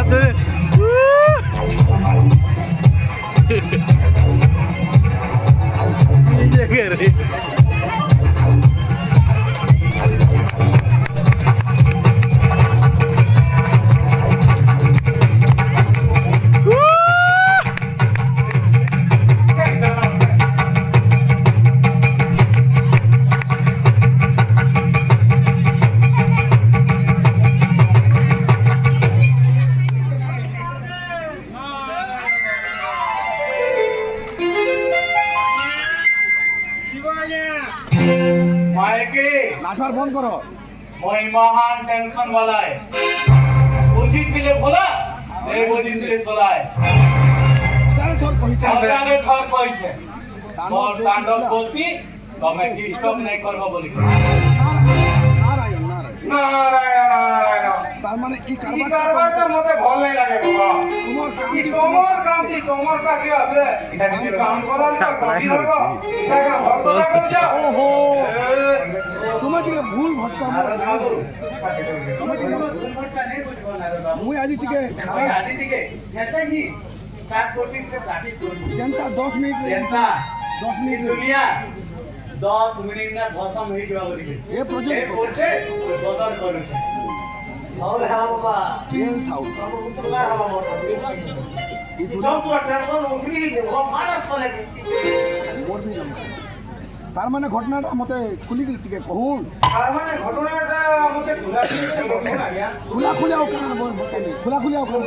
हाथ ये कर रही नाचवार बंद करो মই মহান টেনশন वालाय বুঝিত মিলে ভোলা এই বুঝিত মিলে চলায় তারে তোর কইছে সরকারে ঘর কইছে মোর তাণ্ডব করতি তুমি ডিস্টার্ব নাই করব বলি নারায়ণ নারায়ণ নারায়ণ তার মানে কি কারবারটা মতে ভাল নাই লাগে বাবা তোমার তোমার কাছে আছে এটা কি কাম করা না করি হব এটা ভক্তটা করে যাও ওহো তোমার টিকে ভুল ভটকা মুই আজি টিকে जनता 10 मिनट जनता 10 मिनट दुनिया 10 मिनिट ना भाषा में ही जवाब दिखे ए प्रोजेक्ट बोलते बदल करू छे और हां बाबा तेल थाउ सरकार हवा मोर ई जब तो टेंशन उठली वो मानस चले मोर भी जम तार माने घटनाटा मते खुली टिके कहून तार माने घटनाटा मते खुला खुला ओकान बतानी खुला ओकान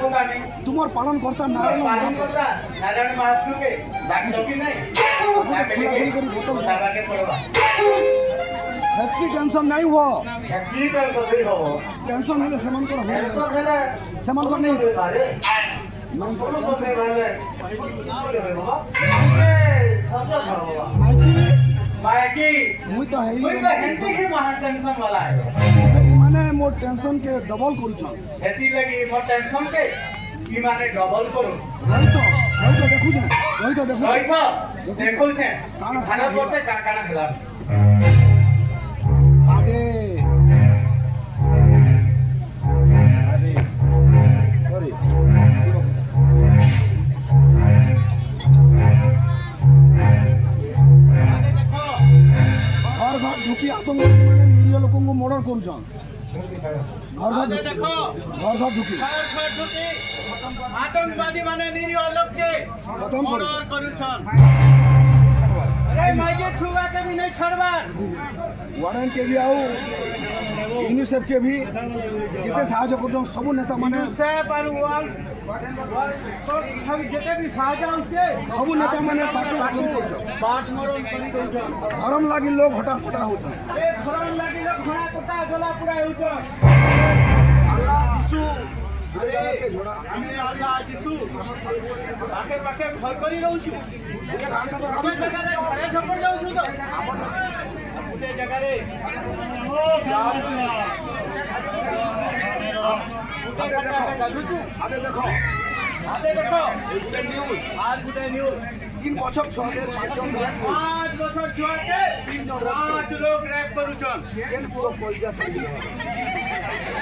बतानी तुम्हार पालन करता नारायण महाप्रभु के डाकिलो कि नहीं के पड़वा हैप्पी टेंशन नहीं हुआ की टेंशन नहीं हो टेंशन है समान कर टेंशन है ना समान कर नहीं अरे मैं बोलो सोच रहे वाले बाबा मायकी मुई तो है हेती के महा टेंशन वाला है माने मोर टेंशन के डबल करू छ हेती लगी मोर टेंशन के की माने डबल करू वही तो देखू जा वही तो देखो छे खाना करते काना खिला आगे सॉरी घर ढुकी आतंकवादी माने निरीह लोक को मर्डर करूछन घर देखो घर ढुकी आतंकवादी माने निरीह लोक के मर्डर करूछन अरे माजे छुआ के भी नहीं छड़बार वारन के भी आउ यूनिसेफ के भी जिते साहाଯ୍य करूछन सब नेता माने यूनिसेफ और वर्ल्ड सब जिते भी साहाଯ୍य होते सब नेता माने पार्टी बाट मरण करी दोछन धर्म लागी लोग हटा फटा होछन ए धर्म लागी लोग घोड़ा कुटा गोला पूरा होछन अल्लाह यीशु আমি আল্লাহ যিশু পাখে পাখে ঘর করি রହୁଛୁ ଆମେ ଜାଗାରେ ଘରେ ଛପର ଯାଉଛୁ ତ ଗୋଟେ ଜାଗାରେ ଗାଧୁଛୁ आदे देखो ଆଦେ ଦେଖ ଗୋଟେ ନ୍ୟୁଜ আজ ଗୋଟେ ନ୍ୟୁଜ 3 বছর ছয়ের 5 জন রেপ 5 বছর ছুয়াকে 5 লোক রেপ କରୁଛନ୍ কেন পুরো কলজা ছড়ি